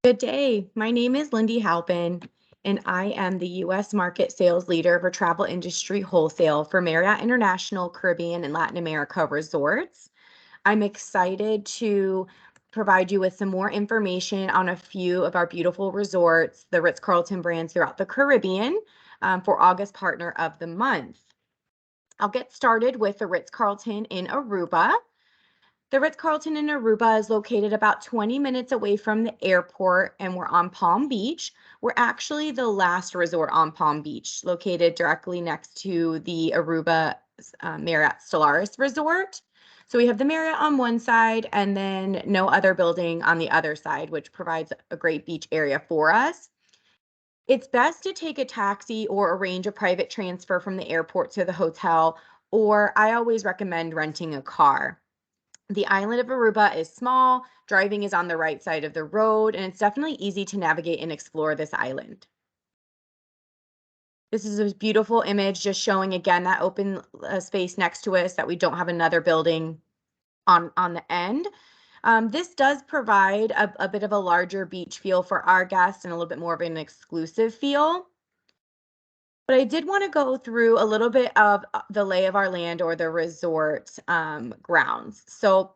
Good day. My name is Lindy HALPIN, and I am the U.S. Market Sales Leader for Travel Industry Wholesale for Marriott International, Caribbean, and Latin America Resorts. I'm excited to provide you with some more information on a few of our beautiful resorts, the Ritz-Carlton brands throughout the Caribbean, for August Partner of the Month. I'll get started with the Ritz-Carlton in Aruba. The Ritz-Carlton in Aruba is located about 20 minutes away from the airport, and we're on Palm Beach. We're actually the last resort on Palm Beach, located directly next to the Aruba Marriott Stellaris Resort. So we have the Marriott on one side and then no other building on the other side, which provides a great beach area for us. It's best to take a taxi or arrange a private transfer from the airport to the hotel, or I always recommend renting a car. The island of Aruba is small, driving is on the right side of the road, and it's definitely easy to navigate and explore this island. This is a beautiful image just showing again that open space next to us, that we don't have another building on the end. This does provide a bit of a larger beach feel for our guests and a little bit more of an exclusive feel. But I did want to go through a little bit of the lay of our land, or the resort grounds. So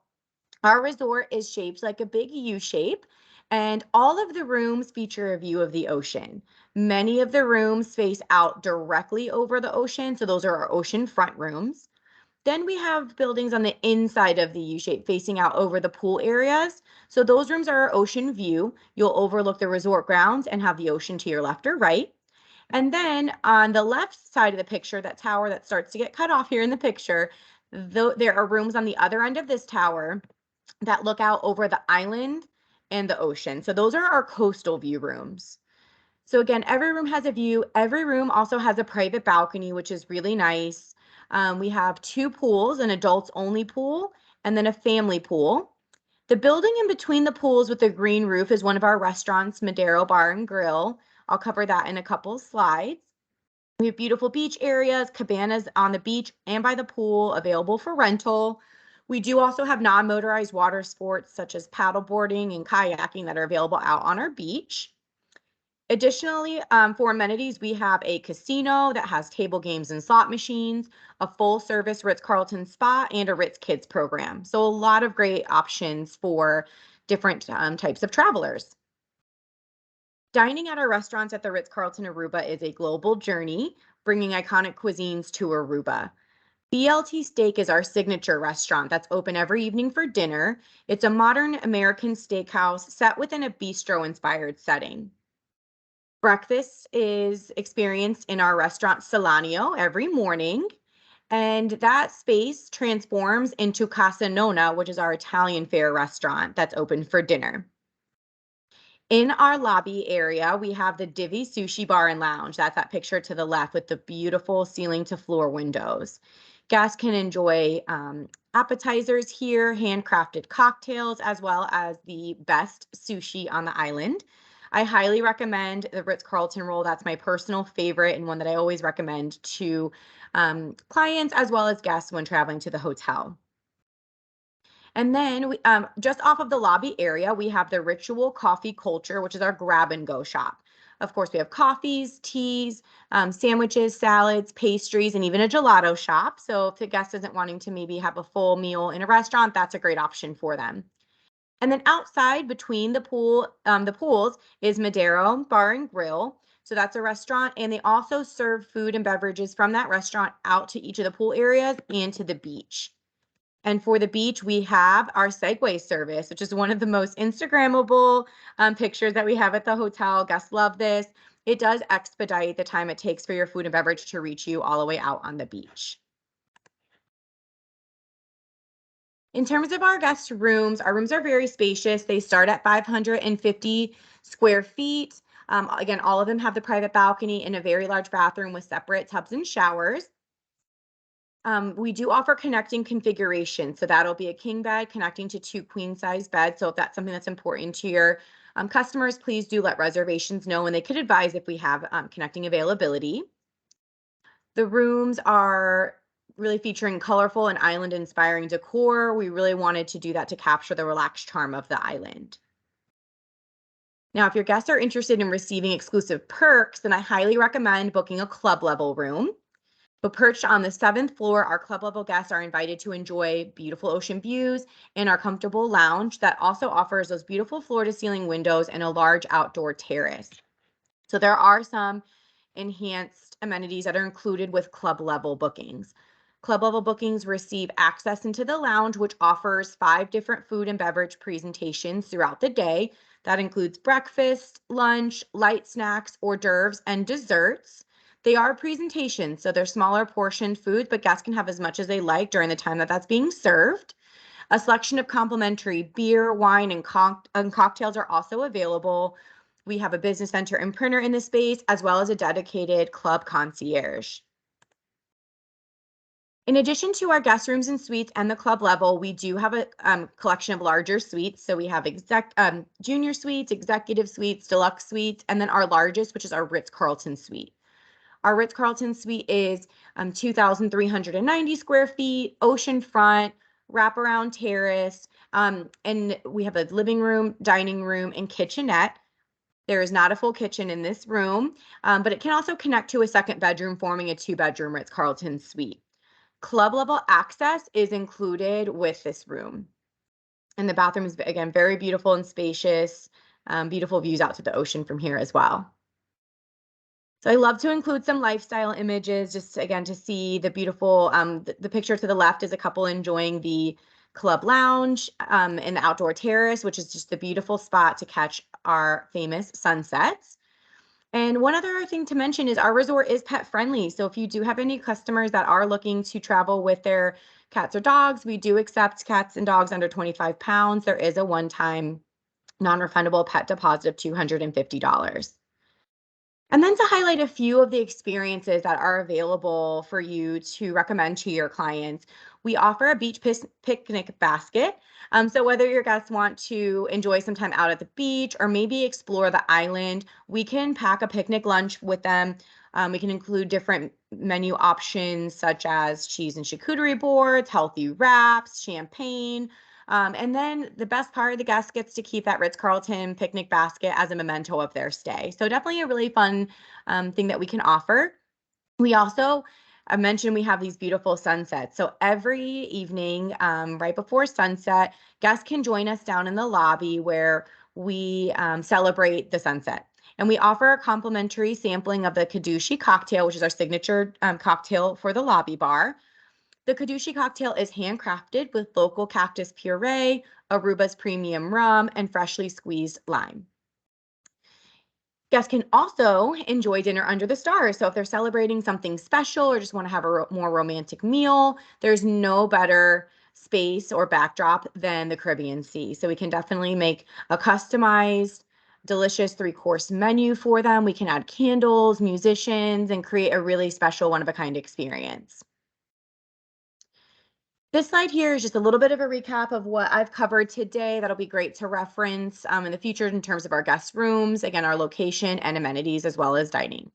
our resort is shaped like a big U shape, and all of the rooms feature a view of the ocean. Many of the rooms face out directly over the ocean, so those are our ocean front rooms. Then we have buildings on the inside of the U shape facing out over the pool areas. So those rooms are our ocean view. You'll overlook the resort grounds and have the ocean to your left or right. And then on the left side of the picture, that tower that starts to get cut off here in the picture, there are rooms on the other end of this tower that look out over the island and the ocean. So those are our coastal view rooms. So again, every room has a view. Every room also has a private balcony, which is really nice. We have two pools, an adults only pool and then a family pool. The building in between the pools with the green roof is one of our restaurants, Madero Bar and Grill. I'll cover that in a couple slides. We have beautiful beach areas, cabanas on the beach and by the pool available for rental. We do also have non-motorized water sports such as paddleboarding and kayaking that are available out on our beach. Additionally, for amenities, we have a casino that has table games and slot machines, a full-service Ritz-Carlton spa, and a RITZ-KIDS program. So a lot of great options for different types of travelers. Dining at our restaurants at the Ritz-Carlton Aruba is a global journey, bringing iconic cuisines to Aruba. BLT Steak is our signature restaurant that's open every evening for dinner. It's a modern American steakhouse set within a bistro-inspired setting. Breakfast is experienced in our restaurant Solanio every morning, and that space transforms into Casa Nonna, which is our Italian fare restaurant that's open for dinner. In our lobby area, we have the Divi Sushi Bar and Lounge. That's that picture to the left with the beautiful ceiling to floor windows. Guests can enjoy appetizers here, handcrafted cocktails, as well as the best sushi on the island. I highly recommend the Ritz-Carlton roll. That's my personal favorite and one that I always recommend to clients as well as guests when traveling to the hotel. And then just off of the lobby area, we have the Ritual Coffee Culture, which is our grab and go shop. Of course, we have coffees, teas, sandwiches, salads, pastries, and even a gelato shop. So if the guest isn't wanting to maybe have a full meal in a restaurant, that's a great option for them. And then outside between the pools is Madero Bar and Grill. So that's a restaurant, and they also serve food and beverages from that restaurant out to each of the pool areas and to the beach. And for the beach, we have our Segway service, which is one of the most Instagrammable pictures that we have at the hotel. Guests love this. It does expedite the time it takes for your food and beverage to reach you all the way out on the beach. In terms of our guest rooms, our rooms are very spacious. They start at 550 square feet. Again, all of them have the private balcony and a very large bathroom with separate tubs and showers. We do offer connecting configuration. So that'll be a king bed connecting to two queen size beds. So if that's something that's important to your customers, please do let reservations know, and they could advise if we have connecting availability. The rooms are really featuring colorful and island inspiring decor. We really wanted to do that to capture the relaxed charm of the island. Now, if your guests are interested in receiving exclusive perks, then I highly recommend booking a club level room. But perched on the 7th floor, our club level guests are invited to enjoy beautiful ocean views in our comfortable lounge that also offers those beautiful floor to ceiling windows and a large outdoor terrace. So there are some enhanced amenities that are included with club level bookings. Club level bookings receive access into the lounge, which offers 5 different food and beverage presentations throughout the day. That includes breakfast, lunch, light snacks, hors d'oeuvres, and desserts. They are presentations, so they're smaller portioned foods, but guests can have as much as they like during the time that that's being served. A selection of complimentary beer, wine, and cocktails are also available. We have a business center and printer in the space, as well as a dedicated club concierge. In addition to our guest rooms and suites and the club level, we do have a collection of larger suites. So we have junior suites, executive suites, deluxe suites, and then our largest, which is our Ritz-Carlton suite. Our Ritz-Carlton suite is 2,390 square feet, oceanfront, wraparound terrace, and we have a living room, dining room, and kitchenette. There is not a full kitchen in this room, but it can also connect to a second bedroom, forming a 2-bedroom Ritz-Carlton suite. Club level access is included with this room. And the bathroom is, again, very beautiful and spacious, beautiful views out to the ocean from here as well. So I love to include some lifestyle images, just again to see the beautiful, the picture to the left is a couple enjoying the club lounge in the outdoor terrace, which is just a beautiful spot to catch our famous sunsets. And one other thing to mention is our resort is pet friendly. So if you do have any customers that are looking to travel with their cats or dogs, we do accept cats and dogs under 25 pounds. There is a one-time non-refundable pet deposit of $250. And then to highlight a few of the experiences that are available for you to recommend to your clients, we offer a beach picnic basket. So whether your guests want to enjoy some time out at the beach or maybe explore the island, we can pack a picnic lunch with them. We can include different menu options such as cheese and charcuterie boards, healthy wraps, champagne. And then the best part, the guest gets to keep that Ritz-Carlton picnic basket as a memento of their stay. So definitely a really fun thing that we can offer. We also, I mentioned we have these beautiful sunsets. So every evening, right before sunset, guests can join us down in the lobby where we celebrate the sunset. And we offer a complimentary sampling of the Kadushi cocktail, which is our signature cocktail for the lobby bar. The Kadushi cocktail is handcrafted with local cactus puree, Aruba's premium rum, and freshly squeezed lime. Guests can also enjoy dinner under the stars. So if they're celebrating something special or just want to have a more romantic meal, there's no better space or backdrop than the Caribbean Sea. So we can definitely make a customized, delicious 3-course menu for them. We can add candles, musicians, and create a really special one-of-a-kind experience. This slide here is just a little bit of a recap of what I've covered today. That'll be great to reference in the future in terms of our guest rooms, again, our location and amenities, as well as dining.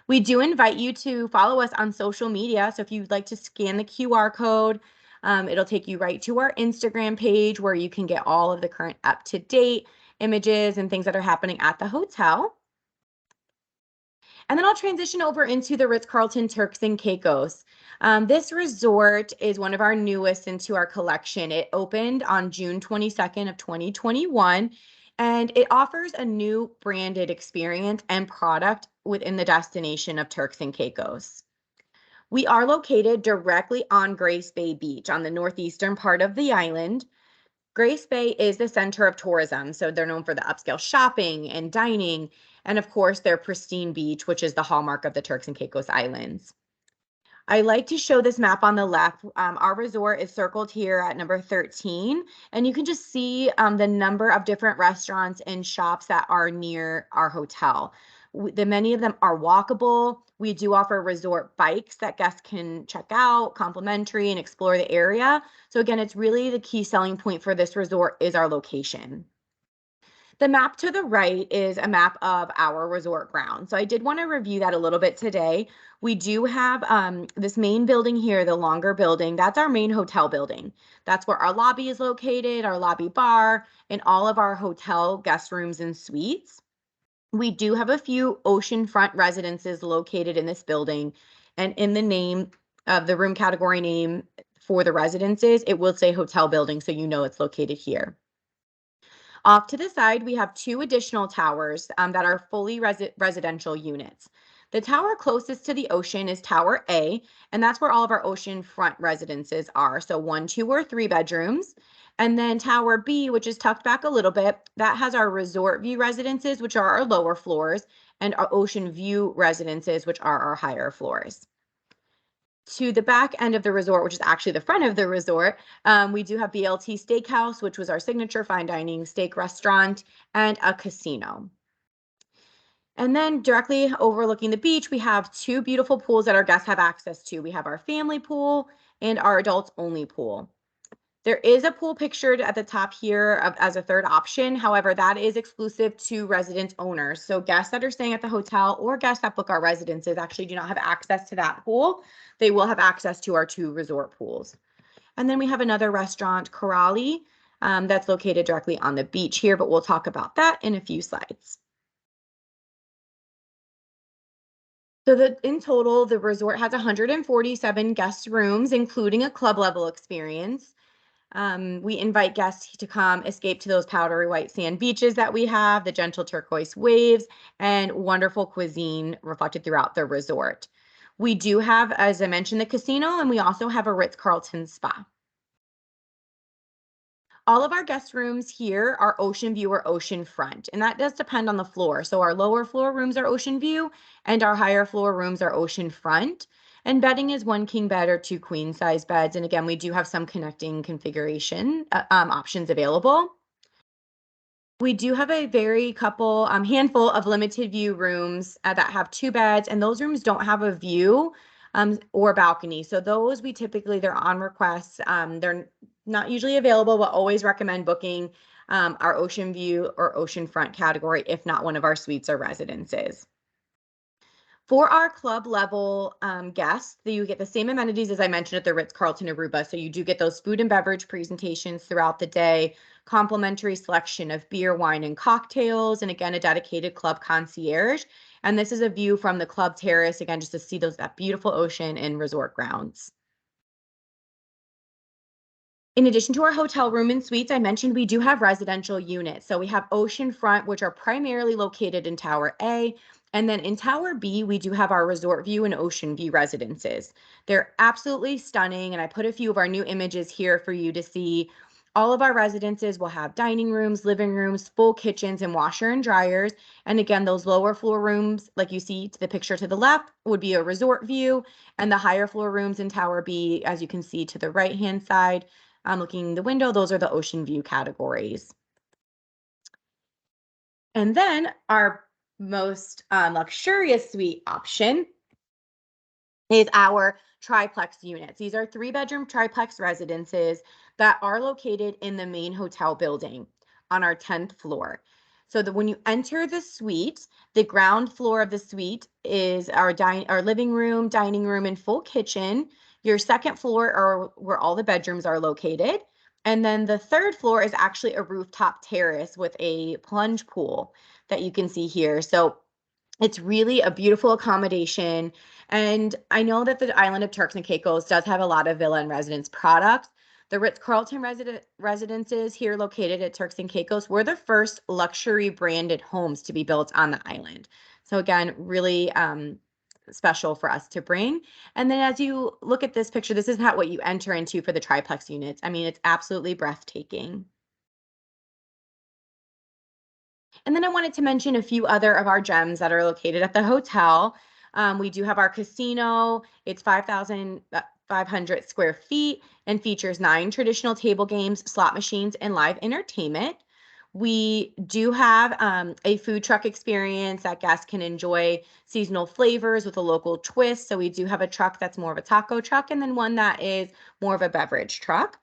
We do invite you to follow us on social media. So if you'd like to scan the QR code, it'll take you right to our Instagram page where you can get all of the current up-to-date images and things that are happening at the hotel. And then I'll transition over into the Ritz-Carlton Turks and Caicos. This resort is one of our newest into our collection. It opened on June 22nd of 2021, and it offers a new branded experience and product within the destination of Turks and Caicos. We are located directly on Grace Bay Beach on the northeastern part of the island. Grace Bay is the center of tourism, so they're known for the upscale shopping and dining, and of course, their pristine beach, which is the hallmark of the Turks and Caicos Islands. I like to show this map on the left. Our resort is circled here at number 13, and you can just see the number of different restaurants and shops that are near our hotel. Many of them are walkable. We do offer resort bikes that guests can check out, complimentary, and explore the area. So again, it's really the key selling point for this resort is our location. The map to the right is a map of our resort grounds. So I did want to review that a little bit today. We do have this main building here, the longer building. That's our main hotel building. That's where our lobby is located, our lobby bar, and all of our hotel guest rooms and suites. We do have a few oceanfront residences located in this building. And in the name of the room category name for the residences, it will say hotel building, so you know it's located here. Off to the side, we have two additional towers that are fully residential units. The tower closest to the ocean is Tower A, and that's where all of our oceanfront residences are. So 1, 2, or 3 bedrooms. And then Tower B, which is tucked back a little bit, that has our resort view residences, which are our lower floors, and our ocean view residences, which are our higher floors. To the back end of the resort, which is actually the front of the resort, we do have BLT Steakhouse, which was our signature fine dining steak restaurant, and a casino. And then directly overlooking the beach, we have 2 beautiful pools that our guests have access to. We have our family pool and our adults only pool. There is a pool pictured at the top here as a third option. However, that is exclusive to resident owners. So guests that are staying at the hotel or guests that book our residences actually do not have access to that pool. They will have access to our 2 resort pools. And then we have another restaurant, Corrali, that's located directly on the beach here, but we'll talk about that in a few slides. So in total, the resort has 147 guest rooms, including a club level experience. We invite guests to come escape to those powdery white sand beaches that we have, the gentle turquoise waves, and wonderful cuisine reflected throughout the resort. We do have, as I mentioned, the casino, and we also have a Ritz-Carlton spa. All of our guest rooms here are ocean view or ocean front, and that does depend on the floor. So our lower floor rooms are ocean view, and our higher floor rooms are ocean front. And bedding is 1 king bed or 2 queen size beds. And again, we do have some connecting configuration options available. We do have a handful of limited view rooms that have 2 beds, and those rooms don't have a view or balcony. So those they're on request. They're not usually available, but always recommend booking our ocean view or ocean front category, if not one of our suites or residences. For our club level guests, you get the same amenities as I mentioned at the Ritz-Carlton Aruba. So you do get those food and beverage presentations throughout the day, complimentary selection of beer, wine, and cocktails, and again, a dedicated club concierge. And this is a view from the club terrace, again, just to see that beautiful ocean and resort grounds. In addition to our hotel room and suites, I mentioned we do have residential units. So we have oceanfront, which are primarily located in Tower A. And then in Tower B, we do have our resort view and ocean view residences. They're absolutely stunning. And I put a few of our new images here for you to see. All of our residences will have dining rooms, living rooms, full kitchens, and washer and dryers. And again, those lower floor rooms, like you see to the picture to the left, would be a resort view. And the higher floor rooms in Tower B, as you can see to the right-hand side, looking the window, those are the ocean view categories. And then our most luxurious suite option is our triplex units. These are 3-bedroom triplex residences that are located in the main hotel building on our 10th floor. So that when you enter the suite, the ground floor of the suite is our living room, dining room, and full kitchen. Your second floor are where all the bedrooms are located. And then the third floor is actually a rooftop terrace with a plunge pool that you can see here. So it's really a beautiful accommodation. And I know that the island of Turks and Caicos does have a lot of villa and residence products. The Ritz-Carlton residences here located at Turks and Caicos were the first luxury branded homes to be built on the island. So again, really special for us to bring. And then as you look at this picture, this is not what you enter into for the triplex units. I mean, it's absolutely breathtaking. And then I wanted to mention a few other of our gems that are located at the hotel. We do have our casino. It's 5,500 square feet and features 9 traditional table games, slot machines, and live entertainment. We do have a food truck experience that guests can enjoy seasonal flavors with a local twist. So we do have a truck that's more of a taco truck and then one that is more of a beverage truck.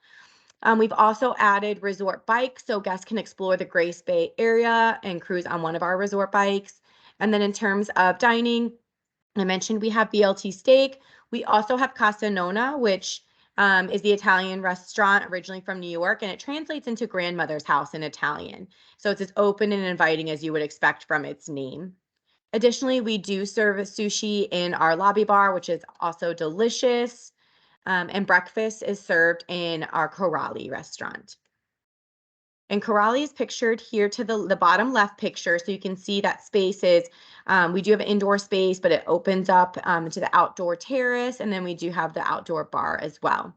We've also added resort bikes, so guests can explore the Grace Bay area and cruise on one of our resort bikes. And then in terms of dining, I mentioned we have BLT steak. We also have Casa Nonna, which is the Italian restaurant originally from New York, and it translates into grandmother's house in Italian. So it's as open and inviting as you would expect from its name. Additionally, we do serve sushi in our lobby bar, which is also delicious. And breakfast is served in our Corrali restaurant. And Corrali is pictured here to the bottom left picture. So you can see that space is, we do have an indoor space, but it opens up to the outdoor terrace. And then we do have the outdoor bar as well.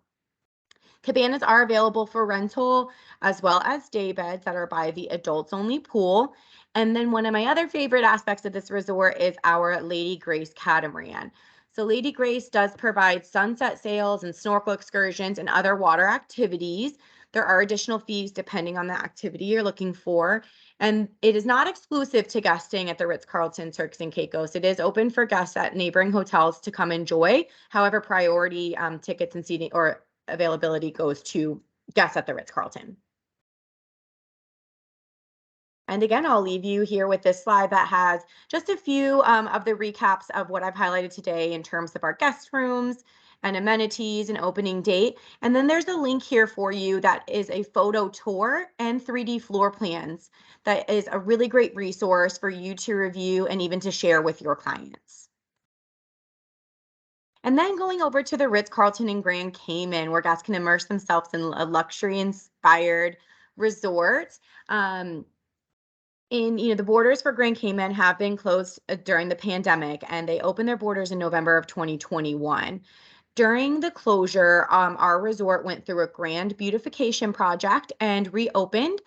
Cabanas are available for rental, as well as day beds that are by the adults only pool. And then one of my other favorite aspects of this resort is our Lady Grace catamaran. So Lady Grace does provide sunset sails and snorkel excursions and other water activities. There are additional fees depending on the activity you're looking for. And it is not exclusive to guests staying at the Ritz-Carlton, Turks and Caicos. It is open for guests at neighboring hotels to come enjoy. However, priority tickets and seating or availability goes to guests at the Ritz-Carlton. And again, I'll leave you here with this slide that has just a few of the recaps of what I've highlighted today in terms of our guest rooms and amenities and opening date. And then there's a link here for you that is a photo tour and 3D floor plans. That is a really great resource for you to review and even to share with your clients. And then going over to the Ritz-Carlton in Grand Cayman, where guests can immerse themselves in a luxury-inspired resort. The borders for Grand Cayman have been closed during the pandemic, and they opened their borders in November of 2021. During the closure, our resort went through a grand beautification project and reopened,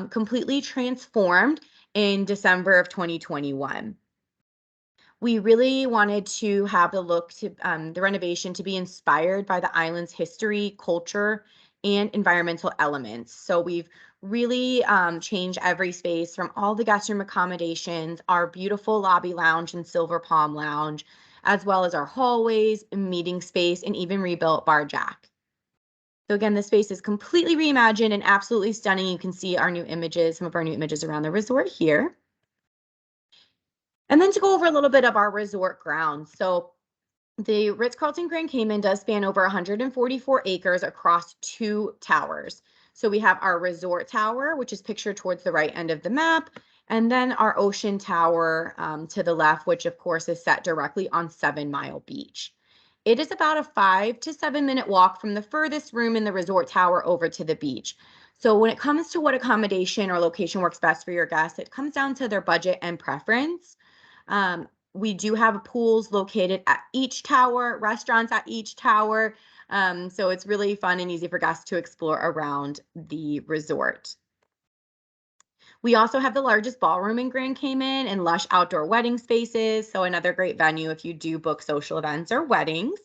completely transformed in December of 2021. We really wanted to have the renovation to be inspired by the island's history, culture, and environmental elements. So we've really changed every space from all the guest room accommodations, our beautiful lobby lounge and Silver Palm Lounge, as well as our hallways, meeting space, and even rebuilt bar jack. So again, the space is completely reimagined and absolutely stunning. You can see our new images, some of our new images around the resort here. And then to go over a little bit of our resort grounds. So the Ritz-Carlton Grand Cayman does span over 144 acres across 2 towers. So we have our resort tower, which is pictured towards the right end of the map, and then our ocean tower to the left, which of course is set directly on 7 Mile Beach. It is about a 5 to 7 minute walk from the furthest room in the resort tower over to the beach. So when it comes to what accommodation or location works best for your guests, it comes down to their budget and preference. We do have pools located at each tower, restaurants at each tower. So it's really fun and easy for guests to explore around the resort. We also have the largest ballroom in Grand Cayman and lush outdoor wedding spaces. So another great venue if you do book social events or weddings.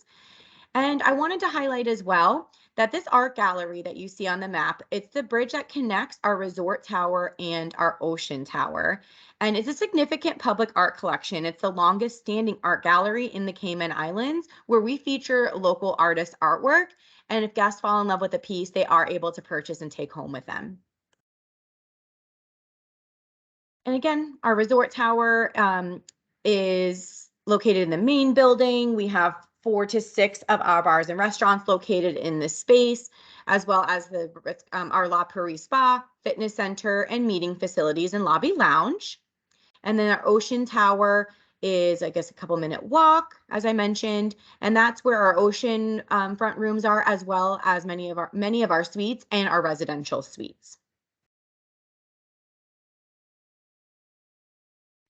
And I wanted to highlight as well that this art gallery that you see on the map, it's the bridge that connects our resort tower and our ocean tower. And it's a significant public art collection. It's the longest standing art gallery in the Cayman Islands, where we feature local artist artwork. And if guests fall in love with a piece, they are able to purchase and take home with them. And again, our resort tower is located in the main building. We have 4 to 6 of our bars and restaurants located in this space, as well as our La Prairie Spa, fitness center, and meeting facilities and lobby lounge. And then our ocean tower is, I guess, a couple minute walk, as I mentioned, and that's where our ocean front rooms are, as well as many of our suites and our residential suites.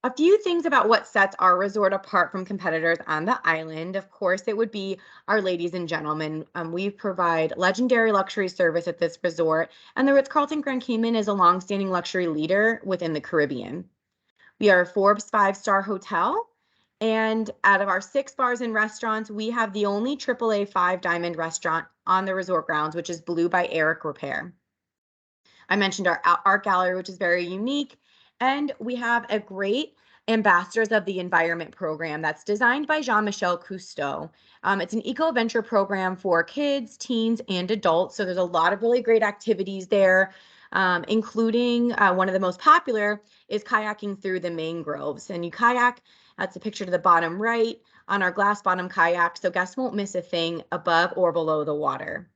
A few things about what sets our resort apart from competitors on the island. Of course, it would be our ladies and gentlemen. We provide legendary luxury service at this resort, and the Ritz-Carlton Grand Cayman is a longstanding luxury leader within the Caribbean. We are a Forbes 5-star hotel, and out of our 6 bars and restaurants, we have the only AAA 5-diamond restaurant on the resort grounds, which is Blue by Eric Repair. I mentioned our art gallery, which is very unique. And we have a great Ambassadors of the Environment program that's designed by Jean-Michel Cousteau. It's an eco-venture program for kids, teens, and adults. So there's a lot of really great activities there, including one of the most popular is kayaking through the mangroves. And you kayak, that's a picture to the bottom right, on our glass bottom kayak, so guests won't miss a thing above or below the water.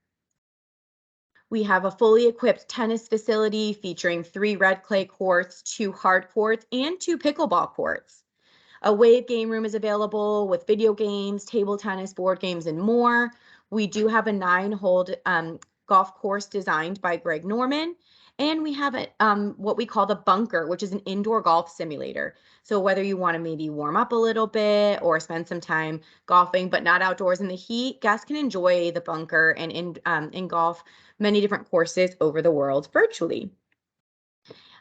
We have a fully equipped tennis facility featuring 3 red clay courts, 2 hard courts, and 2 pickleball courts. A wave game room is available with video games, table tennis, board games, and more. We do have a 9-hole golf course designed by Greg Norman. And we have what we call the bunker, which is an indoor golf simulator. So whether you want to maybe warm up a little bit or spend some time golfing, but not outdoors in the heat, guests can enjoy the bunker and in golf many different courses over the world virtually.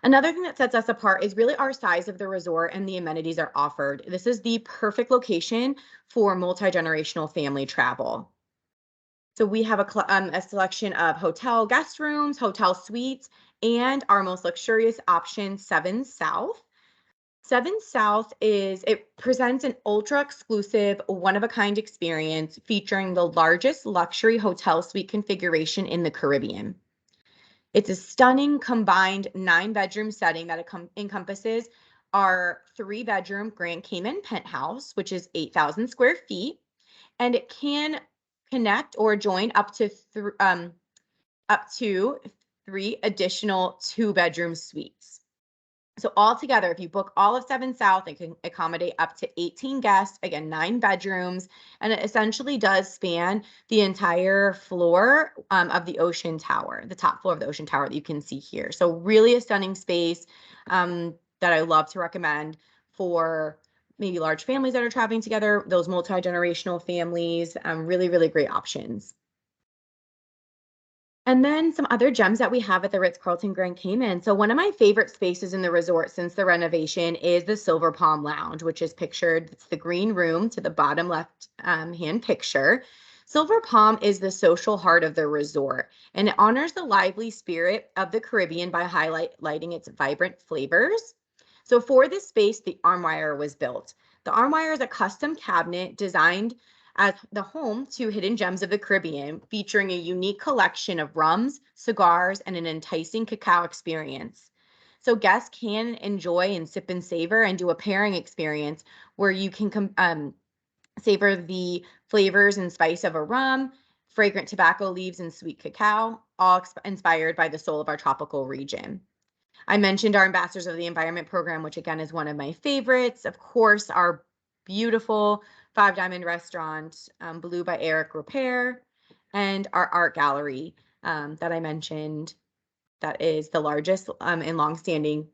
Another thing that sets us apart is really our size of the resort and the amenities are offered. This is the perfect location for multi-generational family travel. So we have a selection of hotel guest rooms, hotel suites, and our most luxurious option, 7 South. 7 South it presents an ultra exclusive, one-of-a-kind experience featuring the largest luxury hotel suite configuration in the Caribbean. It's a stunning combined 9-bedroom setting that encompasses our 3-bedroom Grand Cayman penthouse, which is 8,000 square feet, and it can connect or join up to 3 additional 2-bedroom suites. So altogether, if you book all of 7 South, it can accommodate up to 18 guests, again, 9 bedrooms, and it essentially does span the entire floor of the Ocean Tower, the top floor of the Ocean Tower that you can see here. So really a stunning space that I love to recommend for maybe large families that are traveling together, those multi-generational families, really, really great options. And then some other gems that we have at the Ritz-Carlton Grand Cayman. So one of my favorite spaces in the resort since the renovation is the Silver Palm Lounge, which is pictured, it's the green room to the bottom left hand picture. Silver Palm is the social heart of the resort, and it honors the lively spirit of the Caribbean by highlighting its vibrant flavors. So for this space, the Armoire was built. The Armoire is a custom cabinet designed as the home to hidden gems of the Caribbean, featuring a unique collection of rums, cigars, and an enticing cacao experience. So guests can enjoy and sip and savor and do a pairing experience where you can savor the flavors and spice of a rum, fragrant tobacco leaves, and sweet cacao, all inspired by the soul of our tropical region. I mentioned our Ambassadors of the Environment program, which again is one of my favorites. Of course, our beautiful 5 Diamond Restaurant, Blue by Eric Repair, and our art gallery that I mentioned, that is the largest and longstanding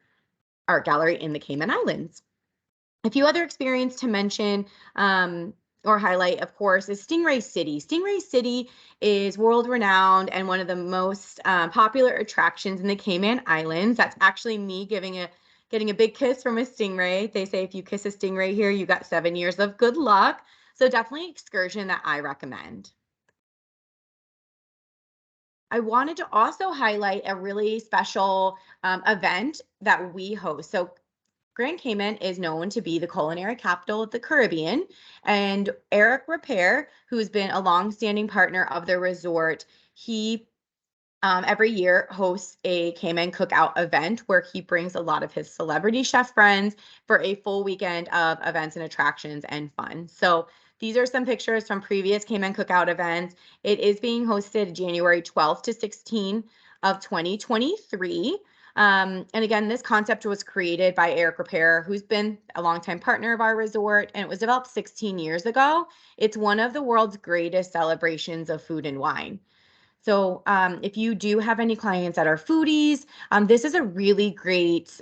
art gallery in the Cayman Islands. A few other experiences to mention or highlight, of course, is Stingray City. Stingray City is world-renowned and one of the most popular attractions in the Cayman Islands. That's actually me getting a big kiss from a stingray. They say if you kiss a stingray here, you got 7 years of good luck. So definitely an excursion that I recommend. I wanted to also highlight a really special event that we host. So Grand Cayman is known to be the culinary capital of the Caribbean, and Eric Repair, who's been a longstanding partner of the resort, he every year hosts a Cayman cookout event where he brings a lot of his celebrity chef friends for a full weekend of events and attractions and fun. So these are some pictures from previous Cayman cookout events. It is being hosted January 12th to 16th of 2023. And again, this concept was created by Eric Repair, who's been a longtime partner of our resort, and it was developed 16 years ago. It's one of the world's greatest celebrations of food and wine. So if you do have any clients that are foodies, this is a really great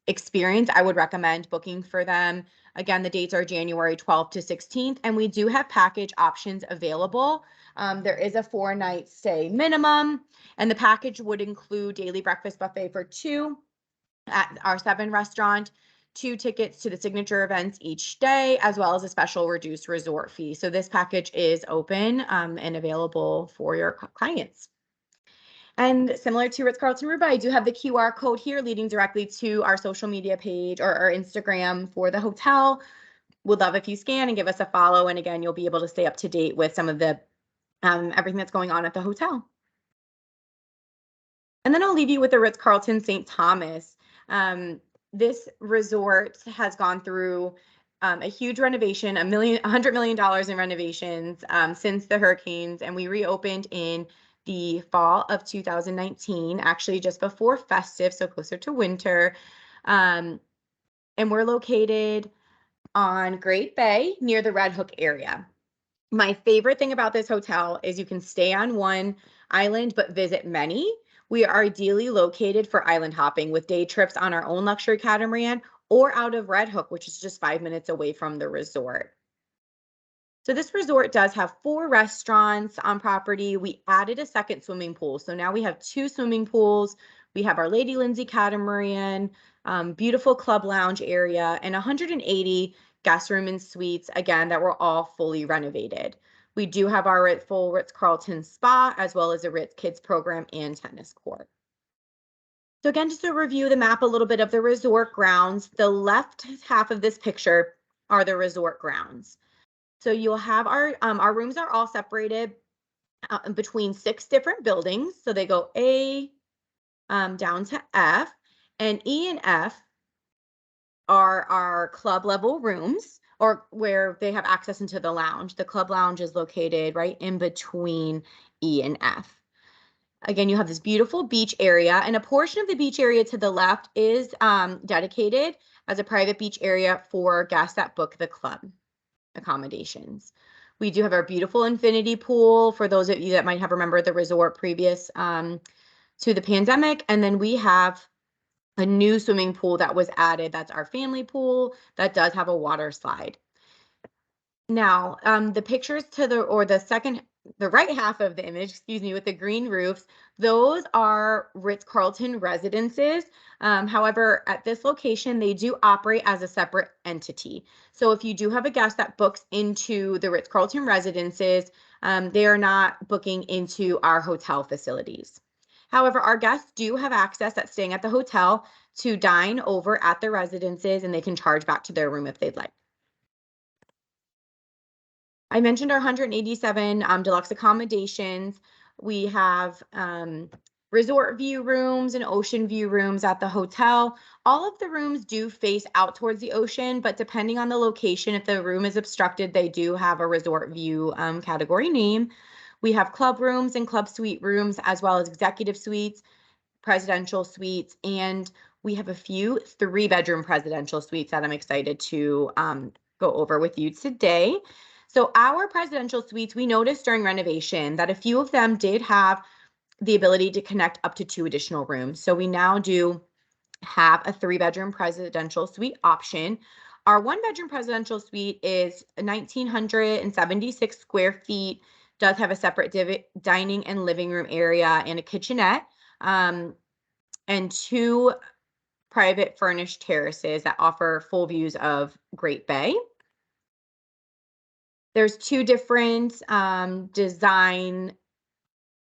experience. I would recommend booking for them. Again, the dates are January 12th to 16th, and we do have package options available. There is a 4-night stay minimum, and the package would include daily breakfast buffet for 2 at our 7 restaurant, 2 tickets to the signature events each day, as well as a special reduced resort fee. So this package is open and available for your clients. And similar to Ritz-Carlton Aruba, I do have the QR code here leading directly to our social media page or our Instagram for the hotel. Would love if you scan and give us a follow. And again, you'll be able to stay up to date with some of the everything that's going on at the hotel. And then I'll leave you with the Ritz-Carlton St. Thomas. This resort has gone through a huge renovation, $100 million in renovations since the hurricanes, and we reopened in the fall of 2019, actually just before festive, so closer to winter. And we're located on Great Bay near the Red Hook area. My favorite thing about this hotel is you can stay on one island but visit many. We are ideally located for island hopping with day trips on our own luxury catamaran or out of Red Hook, which is just 5 minutes away from the resort. So this resort does have 4 restaurants on property. We added a second swimming pool. So now we have 2 swimming pools. We have our Lady LYNSEY catamaran, beautiful club lounge area, and 180 guest room and suites, again, that were all fully renovated. We do have our full Ritz-Carlton spa, as well as a RITZ-KIDS program and tennis court. So again, just to review the map a little bit of the resort grounds, the left half of this picture are the resort grounds. So you'll have our rooms are all separated between 6 different buildings. So they go A down to F, and E and F are our club level rooms, or where they have access into the lounge. The club lounge is located right in between E and F. Again, you have this beautiful beach area, and a portion of the beach area to the left is dedicated as a private beach area for guests that book the club accommodations. We do have our beautiful infinity pool for those of you that might have remembered the resort previous to the pandemic. And then we have a new swimming pool that was added. That's our family pool that does have a water slide. Now, the pictures to the right half of the image, excuse me, with the green roofs, those are Ritz-Carlton residences. However, at this location, they do operate as a separate entity. So if you do have a guest that books into the Ritz-Carlton residences, they are not booking into our hotel facilities. However, our guests do have access at staying at the hotel to dine over at the residences, and they can charge back to their room if they'd like. I mentioned our 187 deluxe accommodations. We have resort view rooms and ocean view rooms at the hotel. All of the rooms do face out towards the ocean, but depending on the location, if the room is obstructed, they do have a resort view category name. We have club rooms and club suite rooms, as well as executive suites, presidential suites, and we have a few 3-bedroom presidential suites that I'm excited to go over with you today. So our presidential suites, we noticed during renovation that a few of them did have the ability to connect up to 2 additional rooms. So we now do have a 3-bedroom presidential suite option. Our 1-bedroom presidential suite is 1,976 square feet, does have a separate dining and living room area and a kitchenette, and 2 private furnished terraces that offer full views of Great Bay. There's 2 different design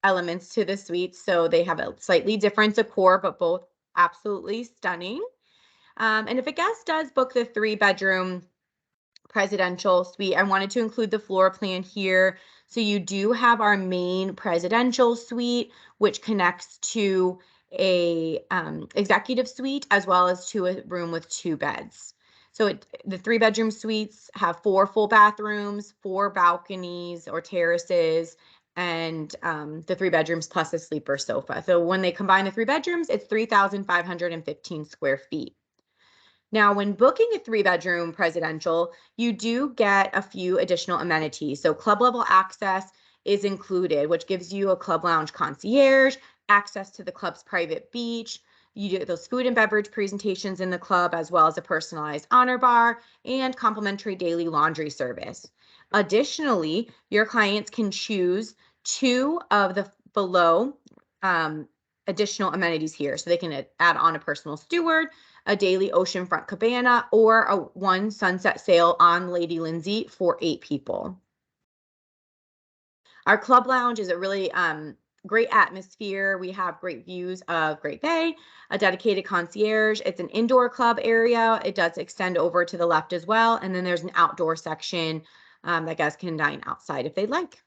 elements to the suites, so they have a slightly different decor, but both absolutely stunning. And if a guest does book the 3-bedroom presidential suite, I wanted to include the floor plan here. So you do have our main presidential suite, which connects to a executive suite, as well as to a room with 2 beds. So the 3-bedroom suites have 4 full bathrooms, 4 balconies or terraces, and the 3 bedrooms plus a sleeper sofa. So when they combine the 3 bedrooms, it's 3,515 square feet. Now, when booking a 3-bedroom presidential, you do get a few additional amenities. So club level access is included, which gives you a club lounge concierge, access to the club's private beach. You do those food and beverage presentations in the club, as well as a personalized honor bar and complimentary daily laundry service. Additionally, your clients can choose 2 of the below additional amenities here. So they can add on a personal steward, a daily oceanfront cabana, or a 1 sunset sail on Lady LYNSEY for 8 people. Our club lounge is a really great atmosphere. We have great views of Great Bay, a dedicated concierge. It's an indoor club area. It does extend over to the left as well. And then there's an outdoor section that guests can dine outside if they'd like.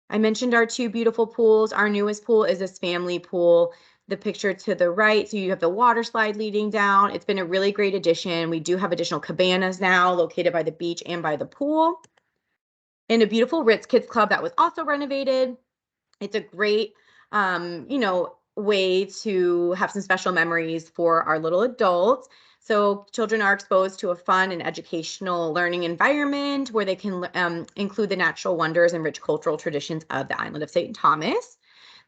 I mentioned our two beautiful pools. Our newest pool is this family pool. The picture to the right, so you have the water slide leading down. It's been a really great addition. We do have additional cabanas now located by the beach and by the pool. And a beautiful Ritz-KIDS club that was also renovated. It's a great, way to have some special memories for our little adults. So children are exposed to a fun and educational learning environment where they can include the natural wonders and rich cultural traditions of the island of St. Thomas.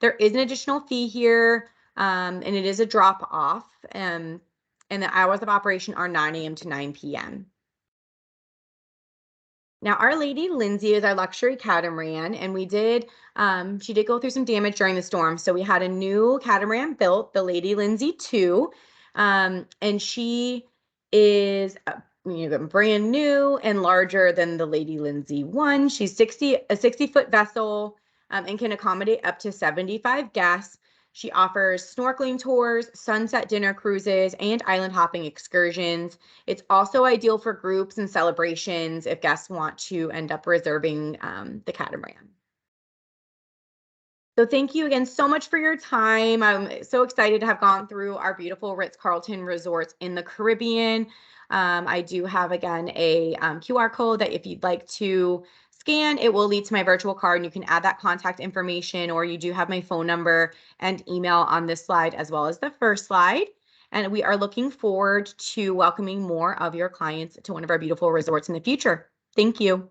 There is an additional fee here, and it is a drop off. And the hours of operation are 9 a.m. to 9 p.m. Now, our lady LYNSEY is our luxury catamaran, and she did go through some damage during the storm. So we had a new catamaran built, the Lady LYNSEY 2, and she is brand new and larger than the Lady LYNSEY 1. She's a 60-foot vessel and can accommodate up to 75 guests. She offers snorkeling tours, sunset dinner cruises, and island hopping excursions. It's also ideal for groups and celebrations if guests want to end up reserving the catamaran. So thank you again so much for your time. I'm so excited to have gone through our beautiful Ritz-Carlton resorts in the Caribbean. I do have, again, a QR code that if you'd like to scan, it will lead to my virtual card, and you can add that contact information, or you do have my phone number and email on this slide as well as the first slide. And we are looking forward to welcoming more of your clients to one of our beautiful resorts in the future. Thank you.